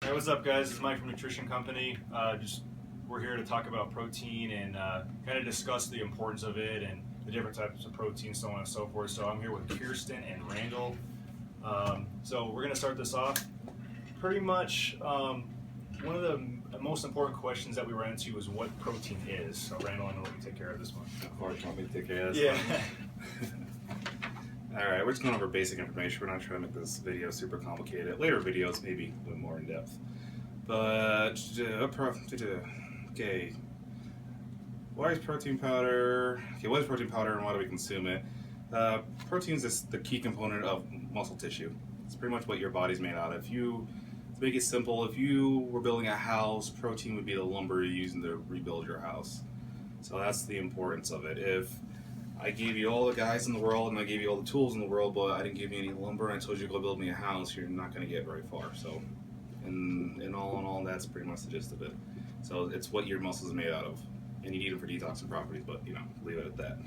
Hey, what's up, guys? This is Mike from Nutrition Company. We're here to talk about protein and kind of discuss the importance of it and the different types of protein, so on and so forth. So I'm here with Kirsten and Randall. So we're going to start this off. Pretty much one of the most important questions that we ran into is what protein is. So Randall, I'm going to let you take care of this one. Of course, you want me to take care of this? Yeah. Alright, we're just going over basic information. We're not trying to make this video super complicated. Later videos, maybe a little more in depth. But, okay. Why is protein powder? Okay, what is protein powder and why do we consume it? Protein is the key component of muscle tissue. It's pretty much what your body's made out of. To make it simple, if you were building a house, protein would be the lumber you're using to rebuild your house. So that's the importance of it. If I gave you all the guys in the world and I gave you all the tools in the world, but I didn't give you any lumber and I told you to go build me a house, you're not going to get very far. So, in all, that's pretty much the gist of it. So it's what your muscles are made out of, and you need them for detoxing properties. But leave it at that.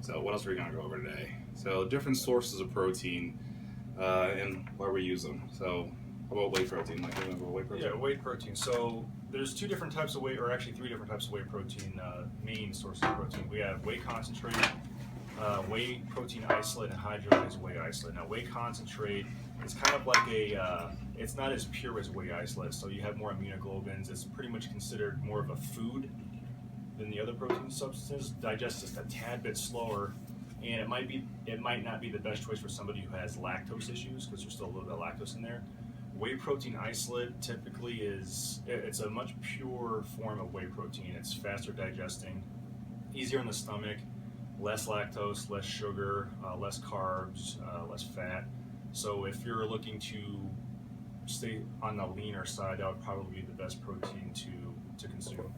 So what else are we going to go over today? So different sources of protein and why we use them. So how about whey protein? Like, remember whey protein? Yeah, whey protein. So there's two different types of whey, or actually three different types of whey protein, main sources of protein. We have whey concentrate, whey protein isolate, and hydrolyzed whey isolate. Now, whey concentrate is kind of like it's not as pure as whey isolate, so you have more immunoglobulins. It's pretty much considered more of a food than the other protein substances. Digests just a tad bit slower, and it might not be the best choice for somebody who has lactose issues, because there's still a little bit of lactose in there. Whey protein isolate typically it's a much pure form of whey protein. It's faster digesting, easier in the stomach, less lactose, less sugar, less carbs, less fat. So if you're looking to stay on the leaner side, that would probably be the best protein to consume.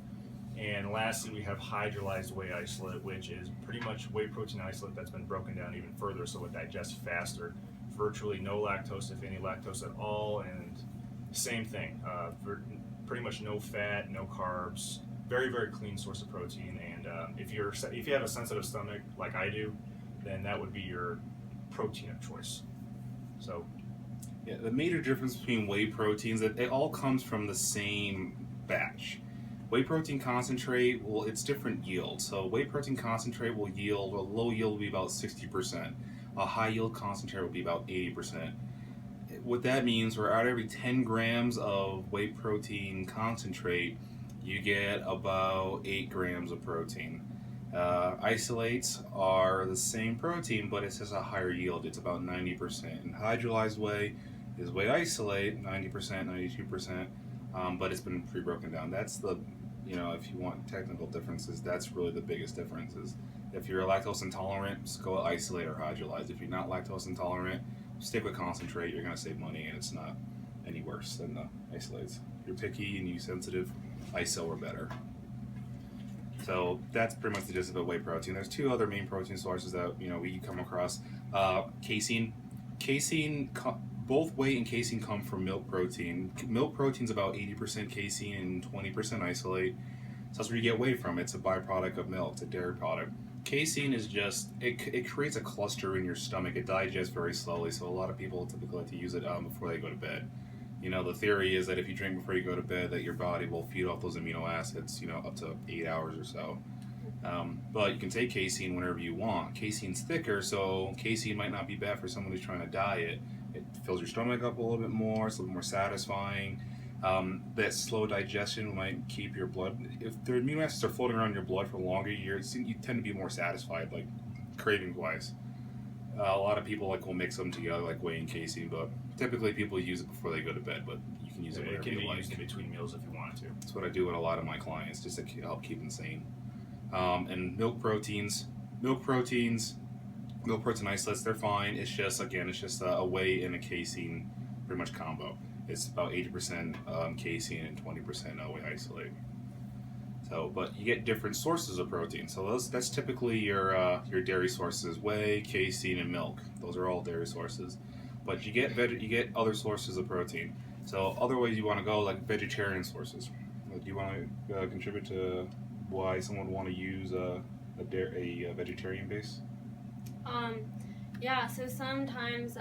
And lastly, we have hydrolyzed whey isolate, which is pretty much whey protein isolate that's been broken down even further, so it digests faster. Virtually no lactose, if any lactose at all, and same thing, pretty much no fat, no carbs, very, very clean source of protein. And if you have a sensitive stomach like I do, then that would be your protein of choice. So yeah, the major difference between whey proteins that it all comes from the same batch. Whey protein concentrate, well, it's different yield. So whey protein concentrate will yield, a low yield will be about 60%. A high yield concentrate will be about 80%. What that means, we're out every 10 grams of whey protein concentrate, you get about 8 grams of protein. Isolates are the same protein, but it's just a higher yield. It's about 90%. And hydrolyzed whey is whey isolate, 90%, 92%, but it's been pre-broken down. That's the, if you want technical differences, that's really the biggest differences. If you're lactose intolerant, just go isolate or hydrolyzed. If you're not lactose intolerant, stick with concentrate. You're going to save money, and it's not any worse than the isolates. If you're picky and you sensitive, iso or better. So that's pretty much the gist of a whey protein. There's two other main protein sources that we come across. Casein. Both whey and casein come from milk protein. Milk protein's about 80% casein and 20% isolate. So that's where you get whey from. It's a byproduct of milk. It's a dairy product. Casein is just, it creates a cluster in your stomach. It digests very slowly, so a lot of people typically like to use it before they go to bed. The theory is that if you drink before you go to bed, that your body will feed off those amino acids, up to 8 hours or so. But you can take casein whenever you want. Casein's thicker, so casein might not be bad for someone who's trying to diet. It fills your stomach up a little bit more, it's a little more satisfying. That slow digestion might keep your blood, if the amino acids are floating around your blood for longer, you tend to be more satisfied, like craving wise. A lot of people will mix them together, like whey and casein, but typically people use it before they go to bed, but you can use it whenever you like. It can be used in between meals if you wanted to. That's what I do with a lot of my clients, just to help keep them sane. And milk protein isolates, they're fine. It's just a whey and a casein pretty much combo. It's about 80% casein and 20% whey isolate. So, but you get different sources of protein. So that's typically your dairy sources: whey, casein, and milk. Those are all dairy sources. But you get other sources of protein. So other ways you want to go, like vegetarian sources. Do you want to contribute to why someone would want to use a vegetarian base? Yeah. So sometimes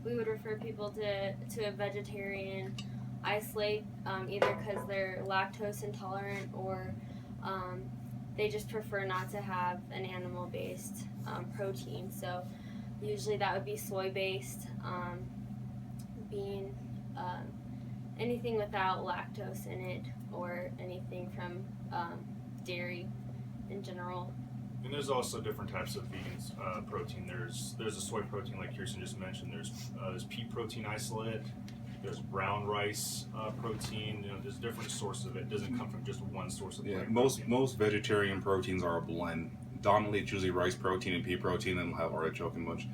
we would refer people to a vegetarian isolate, either because they're lactose intolerant or they just prefer not to have an animal-based protein. So usually that would be soy-based, bean, anything without lactose in it, or anything from dairy in general. And there's also different types of vegan protein. There's a soy protein like Kirsten just mentioned. There's pea protein isolate. There's brown rice protein. There's different sources of it. It doesn't come from just one source of Yeah, protein. most vegetarian proteins are a blend. Dominantly, it's usually rice protein and pea protein, then we'll have artichoke and bunch.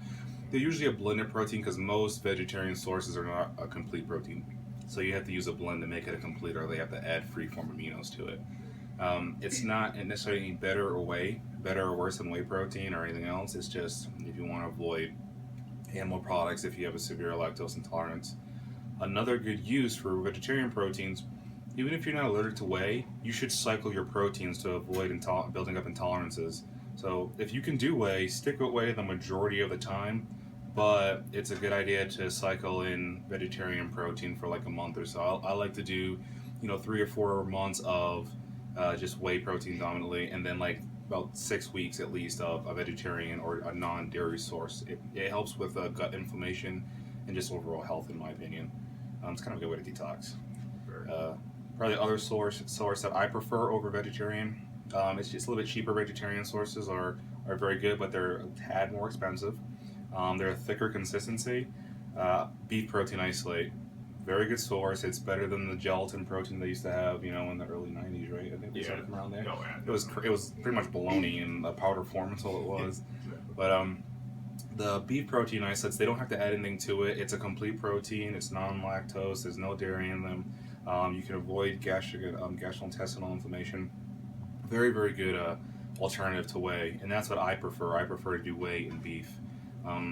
They're usually a blended protein because most vegetarian sources are not a complete protein. So you have to use a blend to make it a complete, or they have to add free-form aminos to it. It's not necessarily any better or worse than whey protein or anything else. It's just if you want to avoid animal products, if you have a severe lactose intolerance. Another good use for vegetarian proteins, even if you're not allergic to whey, you should cycle your proteins to avoid building up intolerances. So if you can do whey, stick with whey the majority of the time, but it's a good idea to cycle in vegetarian protein for like a month or so. I like to do, 3 or 4 months of just whey protein dominantly, and then like about 6 weeks at least of a vegetarian or a non-dairy source. It helps with gut inflammation and just overall health, in my opinion. It's kind of a good way to detox. Probably the other source that I prefer over vegetarian. It's just a little bit cheaper. Vegetarian sources are very good, but they're a tad more expensive. They're a thicker consistency. Beef protein isolate, very good source. It's better than the gelatin protein they used to have, in the early '90s, right? I think they started coming around there. Oh, yeah. It was pretty much bologna in a powder form. That's all it was. Exactly. But the beef protein isolates, they don't have to add anything to it. It's a complete protein. It's non-lactose. There's no dairy in them. You can avoid gastrointestinal inflammation. Very, very good alternative to whey, and that's what I prefer. I prefer to do whey and beef.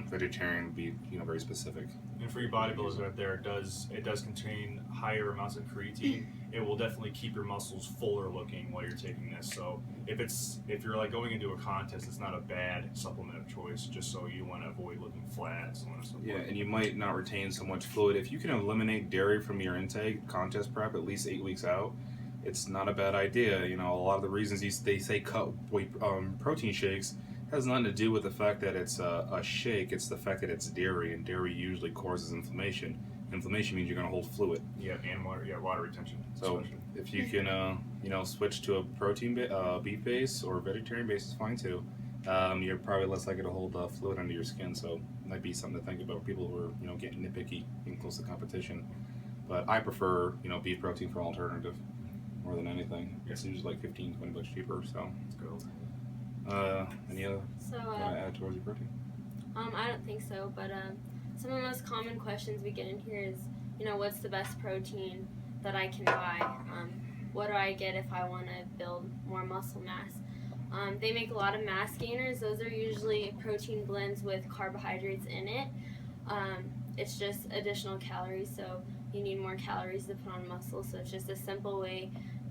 Vegetarian would be, very specific. And for you bodybuilders out there, it does contain higher amounts of creatine. It will definitely keep your muscles fuller looking while you're taking this. So if you're like going into a contest, it's not a bad supplement of choice. Just so you want to avoid looking flat, so on and so forth. Yeah, and you might not retain so much fluid if you can eliminate dairy from your intake, contest prep at least 8 weeks out. It's not a bad idea. A lot of the reasons they say cut protein shakes has nothing to do with the fact that it's a shake. It's the fact that it's dairy, and dairy usually causes inflammation. Inflammation means you're going to hold fluid. Yeah, and water retention. So especially. if you can, switch to a protein beef base or vegetarian base is fine too. You're probably less likely to hold fluid under your skin. So it might be something to think about for people who are, getting nitpicky, getting close to competition. But I prefer, beef protein for alternative more than anything. It's usually like $15-20 cheaper. So Let's go. Any other add towards your protein? I don't think so, but some of the most common questions we get in here is, what's the best protein that I can buy? What do I get if I want to build more muscle mass? They make a lot of mass gainers. Those are usually protein blends with carbohydrates in it. It's just additional calories, so you need more calories to put on muscle. So it's just a simple way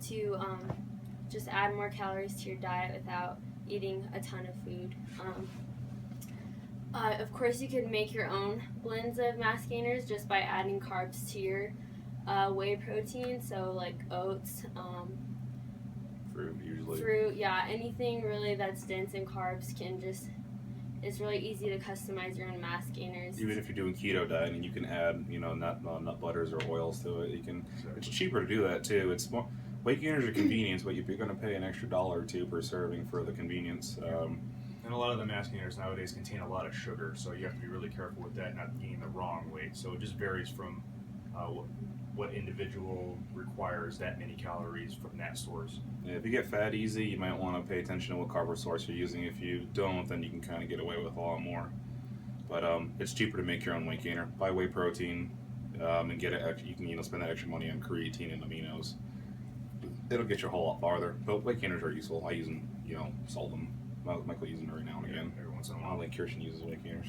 to just add more calories to your diet without eating a ton of food. Of course, you could make your own blends of mass gainers just by adding carbs to your whey protein. So like oats, Fruit usually. anything really that's dense in carbs it's really easy to customize your own mass gainers. Even if you're doing keto diet and you can add, nut butters or oils to it, you can. It's cheaper to do that too. It's more. Weight gainers are convenience, but you're going to pay an extra $1 or $2 per serving for the convenience. And a lot of the mass gainers nowadays contain a lot of sugar, so you have to be really careful with that, not gaining the wrong weight. So it just varies from what individual requires that many calories from that source. Yeah, if you get fat easy, you might want to pay attention to what carb source you're using. If you don't, then you can kind of get away with a lot more. But it's cheaper to make your own weight gainer. Buy whey protein and get it. You can spend that extra money on creatine and aminos. It'll get you a whole lot farther. But weight gainers are useful. I use them, salt them. Michael uses them every now and again. Every once in a I while. don't think Kirsten uses weight gainers.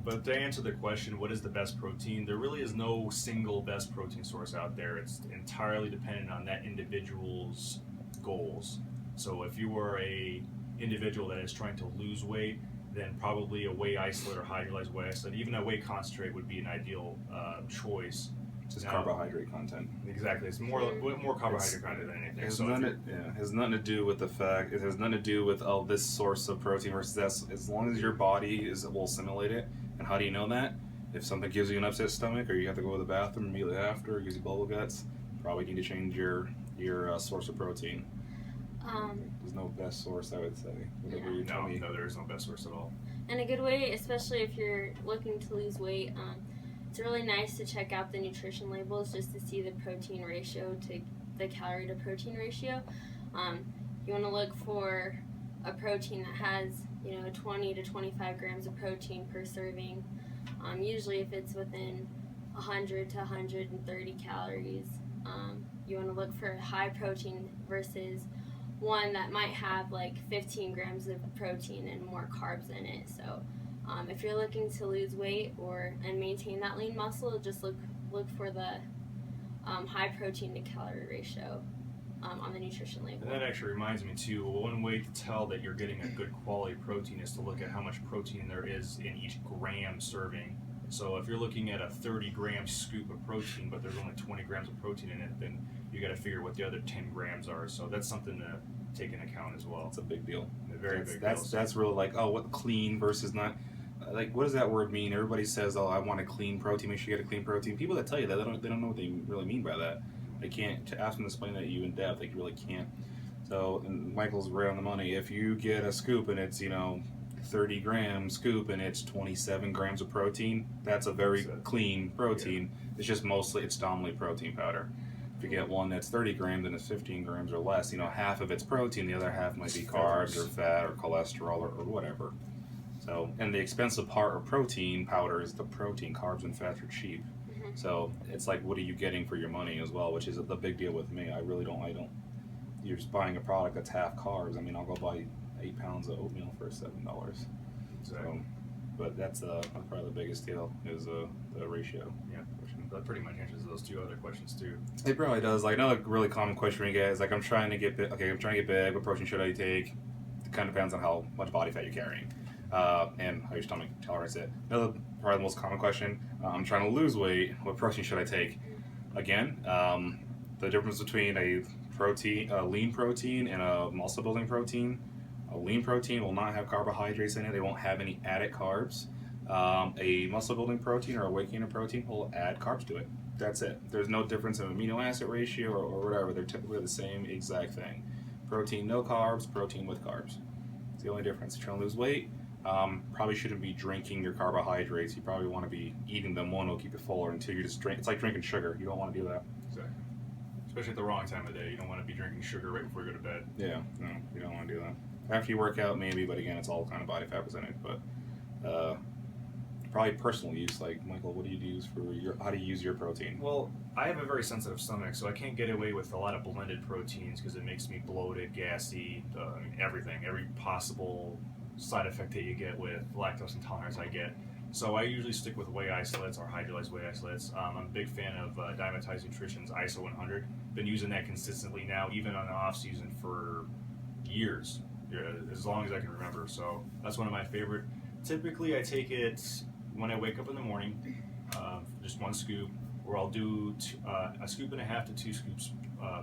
But to answer the question, what is the best protein? There really is no single best protein source out there. It's entirely dependent on that individual's goals. So if you are a individual that is trying to lose weight, then probably a whey isolate or hydrolyzed whey isolate, even a whey concentrate would be an ideal choice Just Now- carbohydrate content. Exactly, it's more carbohydrate content than anything. It has, So it has nothing to do with the fact. It has nothing to do with this source of protein versus that. As long as your body will assimilate it. And how do you know that? If something gives you an upset stomach, or you have to go to the bathroom immediately after, or gives you bubble guts, probably need to change your source of protein. There's no best source, I would say. Whatever you tell me. No, there is no best source at all. And a good way, especially if you're looking to lose weight, it's really nice to check out the nutrition labels just to see the protein ratio to the calorie to protein ratio. You want to look for a protein that has 20 to 25 grams of protein per serving. Usually if it's within 100 to 130 calories, you want to look for high protein versus one that might have like 15 grams of protein and more carbs in it. So if you're looking to lose weight and maintain that lean muscle, just look for the high protein to calorie ratio on the nutrition label. And that actually reminds me too, one way to tell that you're getting a good quality protein is to look at how much protein there is in each gram serving. So if you're looking at a 30-gram scoop of protein, but there's only 20 grams of protein in it, then you got to figure what the other 10 grams are. So that's something to take into account as well. It's a big deal. A very big deal. That's really like, what clean versus not. Like, what does that word mean? Everybody says, I want a clean protein. Make sure you get a clean protein. People that tell you that, they don't know what they really mean by that. They can't, to ask them to explain that to you in depth, they really can't. So, and Michael's right on the money. If you get a scoop and it's, 30-gram scoop and it's 27 grams of protein, that's a very clean protein. Yeah. It's just it's dominantly protein powder. If you get one that's 30 grams and it's 15 grams or less, half of it's protein, the other half might be carbs or fat or cholesterol or whatever. So, and the expensive part of protein powder is the protein. Carbs and fats are cheap. Mm-hmm. So it's like, what are you getting for your money as well, which is the big deal with me. I don't. You're just buying a product that's half carbs. I mean, I'll go buy 8 pounds of oatmeal for $7. Exactly. So, but that's probably the biggest deal is the ratio. Yeah, that pretty much answers those two other questions too. It probably does. Like another really common question we get is like, I'm trying to get big. Okay, I'm trying to get big. What protein should I take? It kind of depends on how much body fat you're carrying. And how your stomach tolerates it. Another probably the most common question, I'm trying to lose weight, what protein should I take? Again, the difference between a lean protein and a muscle building protein. A lean protein will not have carbohydrates in it, they won't have any added carbs. A muscle building protein or a weight gainer protein will add carbs to it. That's it. There's no difference in amino acid ratio or whatever, they're typically the same exact thing. Protein no carbs, protein with carbs. It's the only difference. If you're trying to lose weight, probably shouldn't be drinking your carbohydrates. You probably want to be eating them. One will keep you fuller until you just drink. It's like drinking sugar. You don't want to do that. Exactly. Especially at the wrong time of day. You don't want to be drinking sugar right before you go to bed. Yeah, no, you don't want to do that. After you work out, maybe, but again, it's all kind of body fat percentage. But probably personal use. Like Michael, what do you use how do you use your protein? Well, I have a very sensitive stomach, so I can't get away with a lot of blended proteins because it makes me bloated, gassy, everything, every possible side effect that you get with lactose intolerance I get. So I usually stick with whey isolates or hydrolyzed whey isolates. I'm a big fan of Diametize Nutrition's ISO 100. Been using that consistently now, even on the off season for years, as long as I can remember. So that's one of my favorite. Typically I take it when I wake up in the morning, just one scoop, or I'll do a scoop and a half to 2 scoops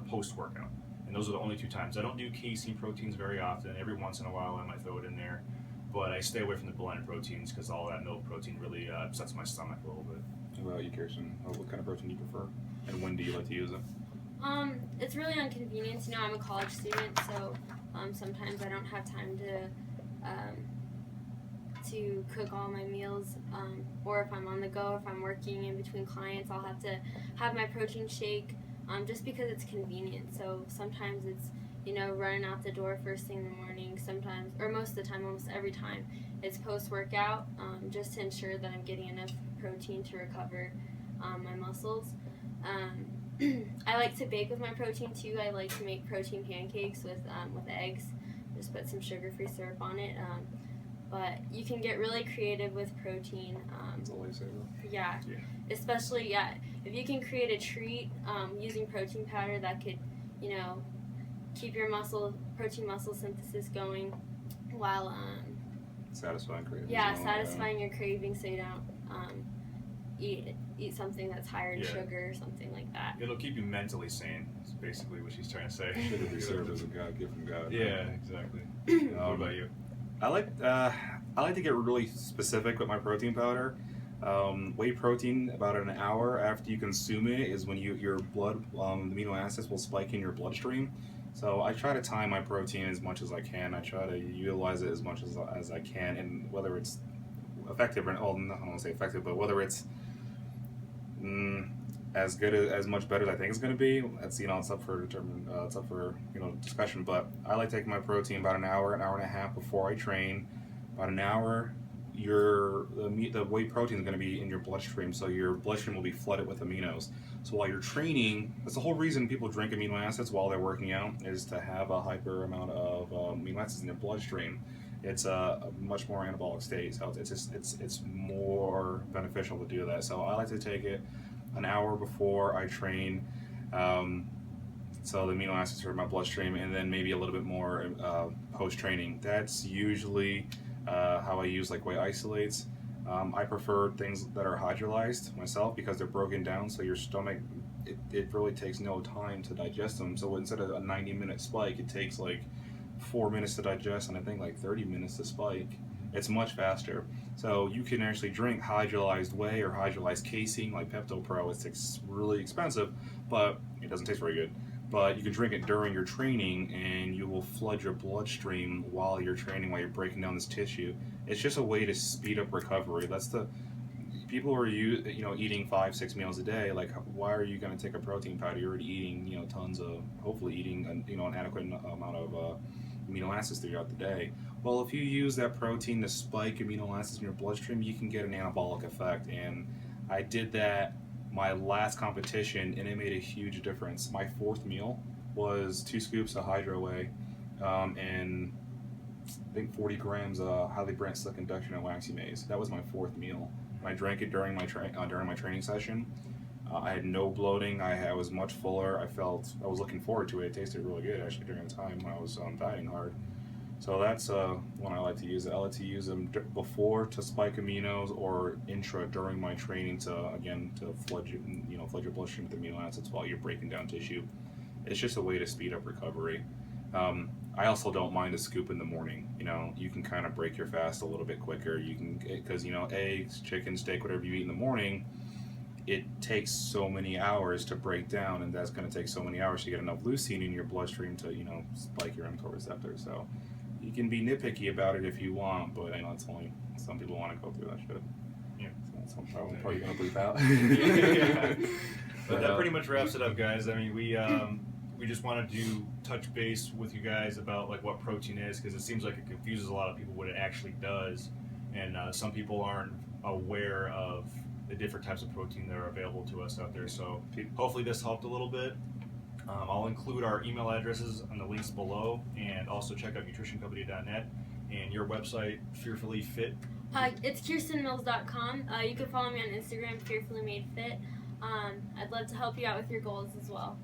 post-workout. And those are the only 2 times. I don't do casein proteins very often. Every once in a while I might throw it in there. But I stay away from the blended proteins because all that milk protein really upsets my stomach a little bit. What about you, Kirsten? What kind of protein do you prefer? And when do you like to use it? It's really on convenience. I'm a college student, so sometimes I don't have time to cook all my meals. Or if I'm on the go, if I'm working in between clients, I'll have to have my protein shake. Just because it's convenient. So sometimes it's, running out the door first thing in the morning. Sometimes, or most of the time, almost every time, it's post-workout, just to ensure that I'm getting enough protein to recover my muscles. I like to bake with my protein too. I like to make protein pancakes with eggs. Just put some sugar-free syrup on it. But you can get really creative with protein. Yeah, especially if you can create a treat using protein powder that could, keep your protein muscle synthesis going while satisfying cravings. satisfying your cravings so you don't eat something that's higher in Yeah. sugar or something like that. It'll keep you mentally sane. Is basically what she's trying to say. Should be served as a God gift from God. Yeah, exactly. What about you? I like to get really specific with my protein powder. Whey protein, about an hour after you consume it, is when your blood, the amino acids will spike in your bloodstream. So I try to time my protein as much as I can. I try to utilize it as much as I can, and whether it's effective or not, well, I don't want to say effective, but whether it's as good as much better as I think it's going to be, that's it's up for discussion. But I like taking my protein about an hour and a half before I train. About an hour, the whey protein is going to be in your bloodstream, so your bloodstream will be flooded with aminos. So while you're training, that's the whole reason people drink amino acids while they're working out, is to have a hyper amount of amino acids in their bloodstream. It's a much more anabolic state, so it's more beneficial to do that. So I like to take it an hour before I train, so the amino acids are in my bloodstream, and then maybe a little bit more post training. That's usually how I use like whey isolates. I prefer things that are hydrolyzed myself because they're broken down, so your stomach, it really takes no time to digest them. So instead of a 90-minute spike, it takes like 4 minutes to digest, and I think like 30 minutes to spike. It's much faster. So you can actually drink hydrolyzed whey or hydrolyzed casein like Pepto Pro. It's really expensive, but it doesn't taste very good. But you can drink it during your training, and you will flood your bloodstream while you're training, while you're breaking down this tissue. It's just a way to speed up recovery. That's the people who are eating 5-6 meals a day. Like, why are you going to take a protein powder? You're already eating tons of, hopefully eating an adequate amount of amino acids throughout the day. Well, if you use that protein to spike amino acids in your bloodstream, you can get an anabolic effect. And I did that my last competition, and it made a huge difference. My fourth meal was 2 scoops of hydro whey, and I think 40 grams of highly branched silk induction and waxy maize. That was my fourth meal. I drank it during my training session. I had no bloating. I was much fuller. I was looking forward to it. It tasted really good actually during the time when I was dieting hard. So that's when I like to use it. I like to use them before to spike aminos, or intra during my training to flood your bloodstream with amino acids while you're breaking down tissue. It's just a way to speed up recovery. I also don't mind a scoop in the morning. You can kind of break your fast a little bit quicker. You can, because eggs, chicken, steak, whatever you eat in the morning, it takes so many hours to break down, and that's going to take so many hours to get enough leucine in your bloodstream to spike your mTOR receptor. So you can be nitpicky about it if you want, but I know it's only some people want to go through that shit. Yeah. So that's probably going to bleep out. Yeah. But that pretty much wraps it up, guys. I mean, we just wanted to touch base with you guys about like what protein is, because it seems like it confuses a lot of people what it actually does, and some people aren't aware of the different types of protein that are available to us out there. So hopefully this helped a little bit. I'll include our email addresses on the links below, and also check out nutritioncompany.net and your website, Fearfully Fit. It's KirstenMills.com. You can follow me on Instagram, Fearfully Made Fit. I'd love to help you out with your goals as well.